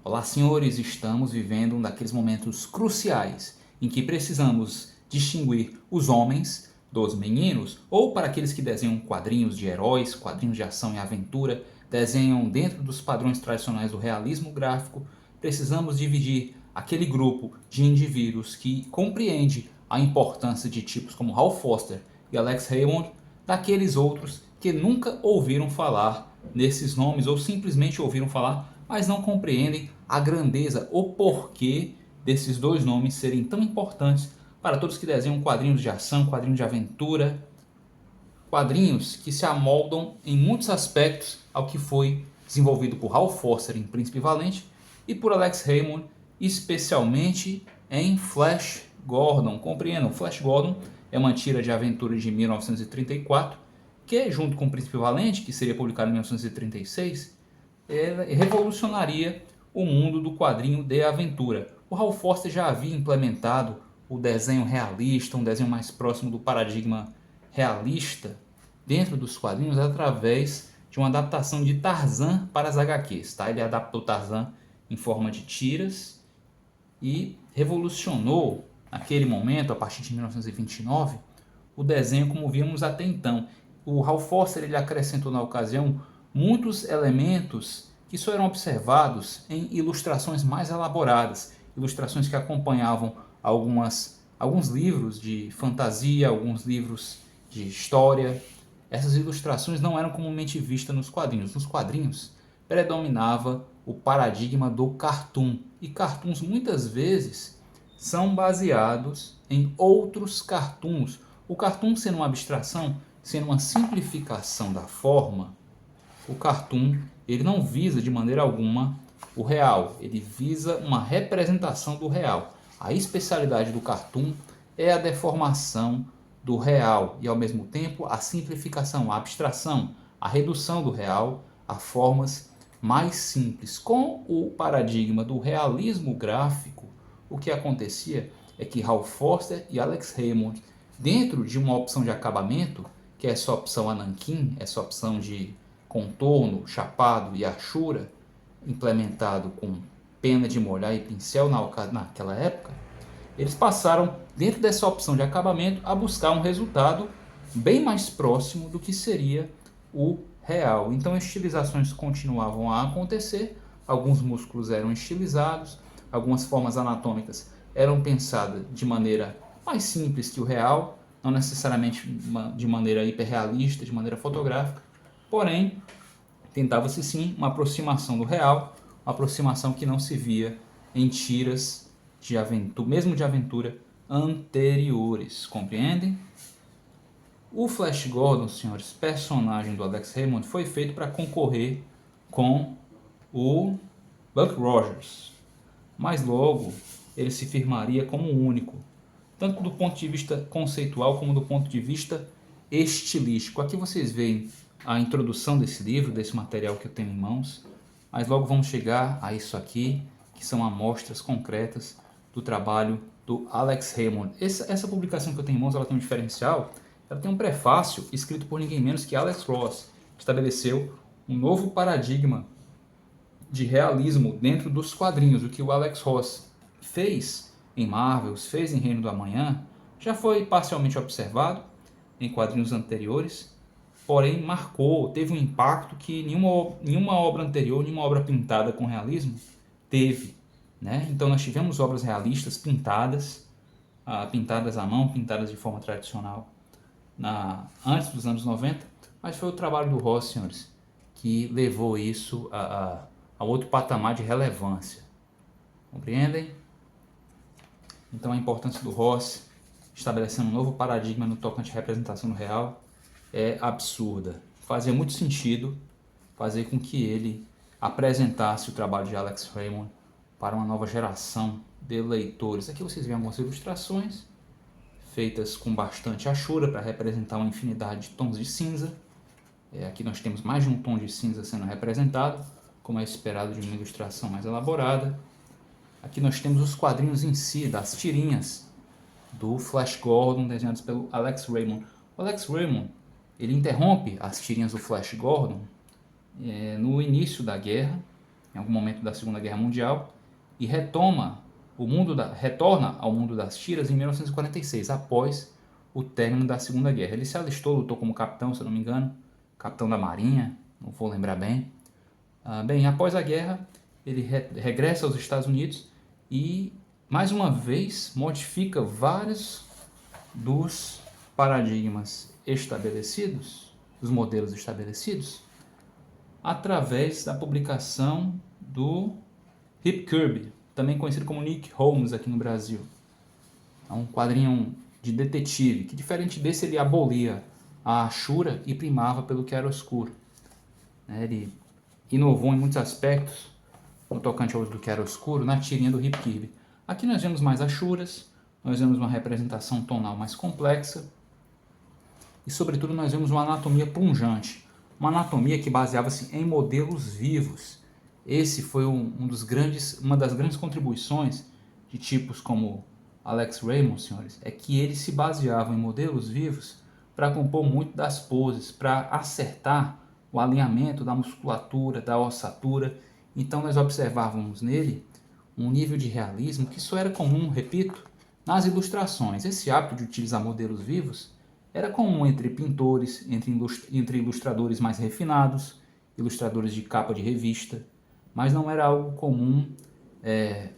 Olá, senhores, estamos vivendo um daqueles momentos cruciais em que precisamos distinguir os homens dos meninos, ou para aqueles que desenham quadrinhos de heróis, quadrinhos de ação e aventura, desenham dentro dos padrões tradicionais do realismo gráfico, precisamos dividir aquele grupo de indivíduos que compreende a importância de tipos como Hal Foster e Alex Raymond daqueles outros que nunca ouviram falar nesses nomes ou simplesmente ouviram falar, mas não compreendem a grandeza, o porquê desses dois nomes serem tão importantes para todos que desenham quadrinhos de ação, quadrinhos de aventura, quadrinhos que se amoldam em muitos aspectos ao que foi desenvolvido por Hal Foster em Príncipe Valente e por Alex Raymond, especialmente em Flash Gordon. Compreendam, Flash Gordon é uma tira de aventura de 1934, que junto com o Príncipe Valente, que seria publicado em 1936, revolucionaria o mundo do quadrinho de aventura. O Hal Foster já havia implementado o desenho realista, um desenho mais próximo do paradigma realista dentro dos quadrinhos através de uma adaptação de Tarzan para as HQs. Tá? Ele adaptou Tarzan em forma de tiras e revolucionou, naquele momento, a partir de 1929, o desenho como víamos até então. O Hal Foster ele acrescentou na ocasião muitos elementos que só eram observados em ilustrações mais elaboradas, ilustrações que acompanhavam alguns livros de fantasia, alguns livros de história. Essas ilustrações não eram comumente vistas nos quadrinhos. Nos quadrinhos predominava o paradigma do cartoon, e cartoons muitas vezes são baseados em outros cartoons. O cartoon sendo uma abstração, sendo uma simplificação da forma, o cartoon ele não visa de maneira alguma o real, ele visa uma representação do real. A especialidade do cartoon é a deformação do real e ao mesmo tempo a simplificação, a abstração, a redução do real a formas mais simples. Com o paradigma do realismo gráfico, o que acontecia é que Hal Foster e Alex Raymond, dentro de uma opção de acabamento, que é essa opção Anankin, essa opção de contorno, chapado e achura, implementado com pena de molhar e pincel naquela época, eles passaram, dentro dessa opção de acabamento, a buscar um resultado bem mais próximo do que seria o real. Então, estilizações continuavam a acontecer, alguns músculos eram estilizados, algumas formas anatômicas eram pensadas de maneira mais simples que o real, não necessariamente de maneira hiperrealista, de maneira fotográfica, porém, tentava-se sim uma aproximação do real, uma aproximação que não se via em tiras de aventura, mesmo de aventura, anteriores, compreendem? O Flash Gordon, senhores, personagem do Alex Raymond, foi feito para concorrer com o Buck Rogers, mas logo ele se firmaria como único, tanto do ponto de vista conceitual como do ponto de vista estilístico. Aqui vocês veem a introdução desse livro, desse material que eu tenho em mãos, mas logo vamos chegar a isso aqui, que são amostras concretas do trabalho do Alex Raymond. Essa publicação que eu tenho em mãos, ela tem um diferencial, ela tem um prefácio escrito por ninguém menos que Alex Ross, que estabeleceu um novo paradigma de realismo dentro dos quadrinhos. O que o Alex Ross fez em Marvels, fez em Reino do Amanhã, já foi parcialmente observado em quadrinhos anteriores, porém marcou, teve um impacto que nenhuma obra anterior, nenhuma obra pintada com realismo teve. Né? Então nós tivemos obras realistas pintadas, pintadas à mão, pintadas de forma tradicional, antes dos anos 90, mas foi o trabalho do Ross, senhores, que levou isso a outro patamar de relevância. Compreendem? Então a importância do Ross estabelecendo um novo paradigma no tocante à representação do real é absurda. Fazia muito sentido fazer com que ele apresentasse o trabalho de Alex Raymond para uma nova geração de leitores. Aqui vocês veem algumas ilustrações feitas com bastante achura para representar uma infinidade de tons de cinza. Aqui nós temos mais de um tom de cinza sendo representado, como é esperado de uma ilustração mais elaborada. Aqui nós temos os quadrinhos em si, das tirinhas do Flash Gordon, desenhados pelo Alex Raymond. O Alex Raymond ele interrompe as tirinhas do Flash Gordon no início da guerra, em algum momento da Segunda Guerra Mundial, e retorna ao mundo das tiras em 1946, após o término da Segunda Guerra. Ele se alistou, lutou como capitão, se eu não me engano, capitão da Marinha, não vou lembrar bem. Bem, após a guerra, ele regressa aos Estados Unidos e, mais uma vez, modifica vários dos paradigmas estabelecidos, dos modelos estabelecidos, através da publicação do Rip Kirby, também conhecido como Nick Holmes aqui no Brasil. É um quadrinho de detetive, que diferente desse ele abolia a achura e primava pelo que era oscuro. Ele inovou em muitos aspectos no tocante ao do que era oscuro na tirinha do Rip Kirby. Aqui nós vemos mais achuras, nós vemos uma representação tonal mais complexa e, sobretudo, nós vemos uma anatomia punjante, uma anatomia que baseava-se em modelos vivos. Esse foi uma das grandes contribuições de tipos como Alex Raymond, senhores, é que eles se baseavam em modelos vivos para compor muito das poses, para acertar o alinhamento da musculatura, da ossatura. Então nós observávamos nele um nível de realismo que só era comum, repito, nas ilustrações. Esse hábito de utilizar modelos vivos era comum entre pintores, entre ilustradores mais refinados, ilustradores de capa de revista, mas não era algo comum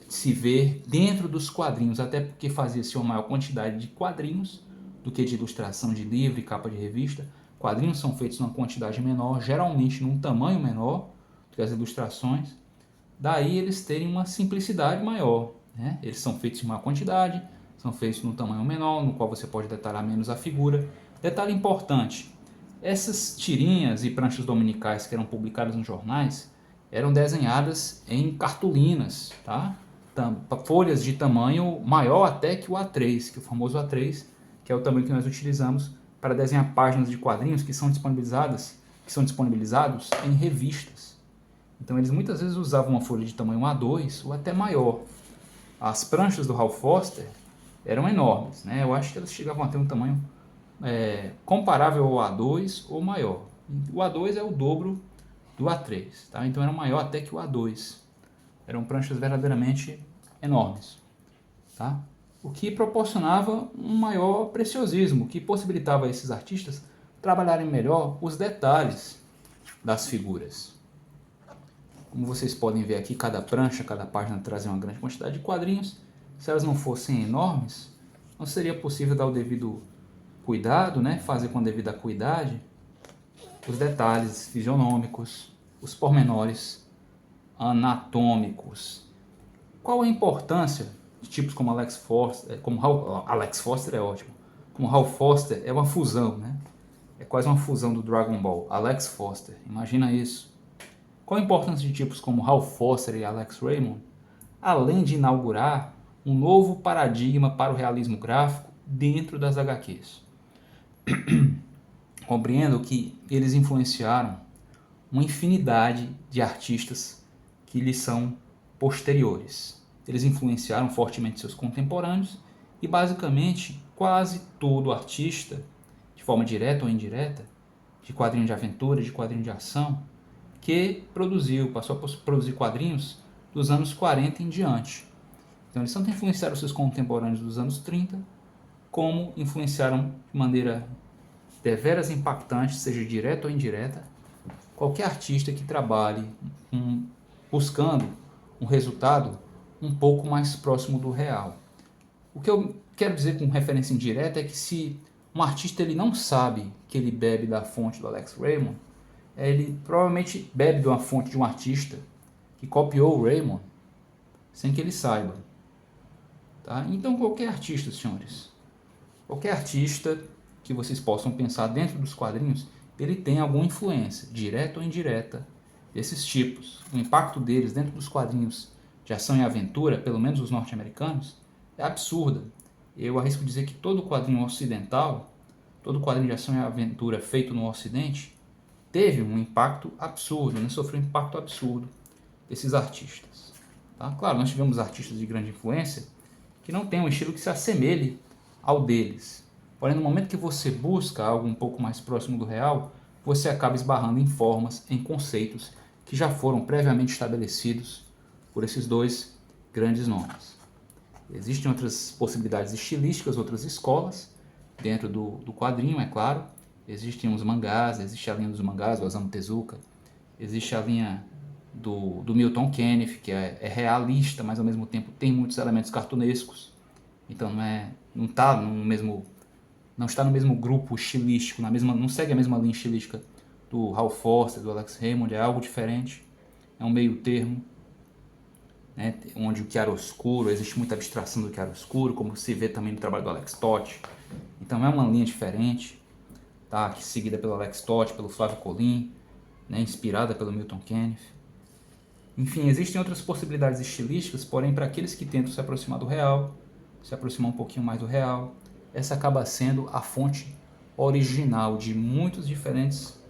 se ver dentro dos quadrinhos, até porque fazia-se uma maior quantidade de quadrinhos do que de ilustração de livro e capa de revista. Quadrinhos são feitos numa quantidade menor, geralmente num tamanho menor do que as ilustrações, daí eles terem uma simplicidade maior, né? Eles são feitos em maior quantidade, são feitos num tamanho menor, no qual você pode detalhar menos a figura. Detalhe importante, essas tirinhas e pranchas dominicais que eram publicadas nos jornais eram desenhadas em cartolinas, tá? Folhas de tamanho maior até que o A3, que é o famoso A3, que é o tamanho que nós utilizamos para desenhar páginas de quadrinhos que são disponibilizados em revistas. Então eles muitas vezes usavam uma folha de tamanho A2 ou até maior. As pranchas do Hal Foster eram enormes, né? Eu acho que elas chegavam a ter um tamanho comparável ao A2 ou maior. O A2 é o dobro do A3, tá? Então era maior até que o A2. Eram pranchas verdadeiramente enormes, tá? O que proporcionava um maior preciosismo, que possibilitava a esses artistas trabalharem melhor os detalhes das figuras. Como vocês podem ver aqui, cada prancha, cada página trazia uma grande quantidade de quadrinhos. Se elas não fossem enormes, não seria possível dar o devido cuidado, né? Fazer com a devida cuidade os detalhes fisionômicos, os pormenores anatômicos. Qual a importância de tipos como Alex Foster, Alex Foster é ótimo, como Hal Foster é uma fusão, né? É quase uma fusão do Dragon Ball, Alex Foster, imagina isso. Qual a importância de tipos como Hal Foster e Alex Raymond? Além de inaugurar um novo paradigma para o realismo gráfico dentro das HQs. Compreendo que eles influenciaram uma infinidade de artistas que lhes são posteriores. Eles influenciaram fortemente seus contemporâneos e basicamente quase todo artista, de forma direta ou indireta, de quadrinho de aventura, de quadrinho de ação, que passou a produzir quadrinhos dos anos 40 em diante. Então eles tanto influenciaram seus contemporâneos dos anos 30, como influenciaram de maneira deveras impactante, seja direta ou indireta, qualquer artista que trabalhe buscando um resultado um pouco mais próximo do real. O que eu quero dizer com referência indireta é que se um artista ele não sabe que ele bebe da fonte do Alex Raymond, ele provavelmente bebe de uma fonte de um artista que copiou o Raymond sem que ele saiba. Tá? Então qualquer artista, senhores, qualquer artista que vocês possam pensar dentro dos quadrinhos, ele tem alguma influência, direta ou indireta, desses tipos. O impacto deles dentro dos quadrinhos de ação e aventura, pelo menos os norte-americanos, é absurda. Eu arrisco dizer que todo quadrinho ocidental, todo quadrinho de ação e aventura feito no Ocidente, teve um impacto absurdo, né? Sofreu um impacto absurdo desses artistas. Tá? Claro, nós tivemos artistas de grande influência que não têm um estilo que se assemelhe ao deles. Porém, no momento que você busca algo um pouco mais próximo do real, você acaba esbarrando em formas, em conceitos que já foram previamente estabelecidos por esses dois grandes nomes. Existem outras possibilidades estilísticas, outras escolas dentro do quadrinho, é claro. Existem os mangás, existe a linha dos mangás, o Osamu Tezuka, existe a linha do Milton Kenneth, que é realista, mas ao mesmo tempo tem muitos elementos cartunescos. Então não está no mesmo grupo estilístico, não segue a mesma linha estilística do Hal Foster, do Alex Raymond, é algo diferente, é um meio termo, né, onde o chiaroscuro, existe muita abstração do chiaroscuro, como se vê também no trabalho do Alex Toth. Então é uma linha diferente, tá, aqui seguida pelo Alex Toth, pelo Flávio Colin, né, inspirada pelo Milton Kenneth. Enfim, existem outras possibilidades estilísticas, porém para aqueles que tentam se aproximar do real, se aproximar um pouquinho mais do real, essa acaba sendo a fonte original de muitas diferentes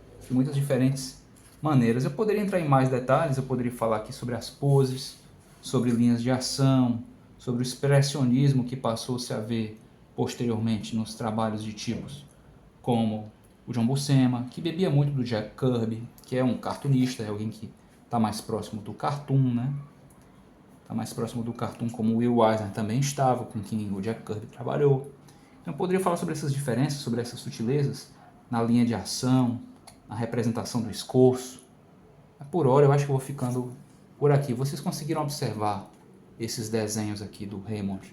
maneiras. Eu poderia entrar em mais detalhes, eu poderia falar aqui sobre as poses, sobre linhas de ação, sobre o expressionismo que passou-se a ver posteriormente nos trabalhos de tipos como o John Buscema, que bebia muito do Jack Kirby, que é um cartunista, é alguém que está mais próximo do cartoon, né? Está mais próximo do cartoon, como o Will Eisner também estava, com quem o Jack Kirby trabalhou. Então eu poderia falar sobre essas diferenças, sobre essas sutilezas na linha de ação, na representação do escorço. Mas por hora eu acho que eu vou ficando por aqui. Vocês conseguiram observar esses desenhos aqui do Raymond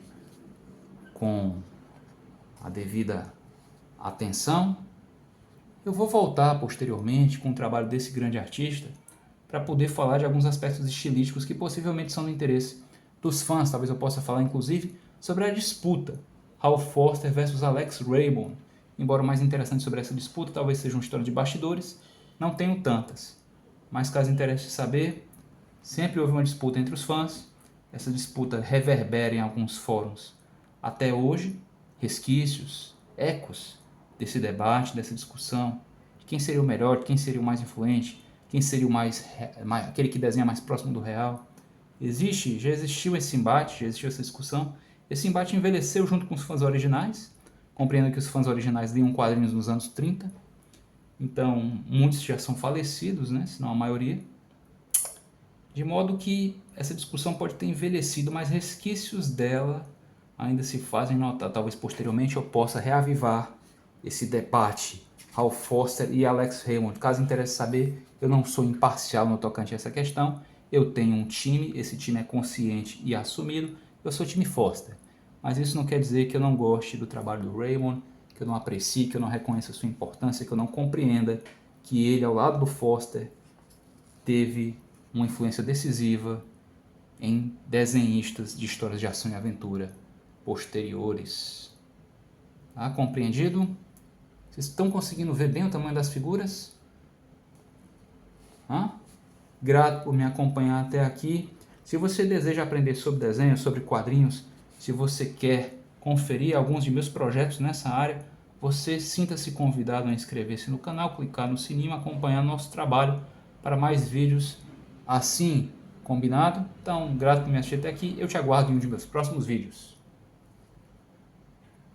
com a devida atenção? Eu vou voltar posteriormente com o trabalho desse grande artista para poder falar de alguns aspectos estilísticos que possivelmente são do interesse dos fãs. Talvez eu possa falar inclusive sobre a disputa Hal Foster versus Alex Raymond. Embora o mais interessante sobre essa disputa talvez seja uma história de bastidores, não tenho tantas. Mas caso interesse saber, sempre houve uma disputa entre os fãs. Essa disputa reverbera em alguns fóruns até hoje, resquícios, ecos desse debate, dessa discussão, de quem seria o melhor, de quem seria o mais influente, quem seria aquele que desenha mais próximo do real. Já existiu esse embate, já existiu essa discussão. Esse embate envelheceu junto com os fãs originais. Compreendo que os fãs originais liam quadrinhos nos anos 30. Então, muitos já são falecidos, né? Se não a maioria. De modo que essa discussão pode ter envelhecido, mas resquícios dela ainda se fazem notar. Talvez posteriormente eu possa reavivar esse debate Hal Foster e Alex Raymond. Caso interesse saber, eu não sou imparcial no tocante a essa questão. Eu tenho um time, esse time é consciente e assumido. Eu sou time Foster. Mas isso não quer dizer que eu não goste do trabalho do Raymond, que eu não aprecie, que eu não reconheça a sua importância, que eu não compreenda que ele, ao lado do Foster, teve uma influência decisiva em desenhistas de histórias de ação e aventura posteriores. Tá compreendido? Vocês estão conseguindo ver bem o tamanho das figuras? Grato por me acompanhar até aqui. Se você deseja aprender sobre desenho, sobre quadrinhos, se você quer conferir alguns de meus projetos nessa área, você sinta-se convidado a inscrever-se no canal, clicar no sininho, acompanhar nosso trabalho para mais vídeos assim, combinado? Então, grato por me assistir até aqui, eu te aguardo em um de meus próximos vídeos.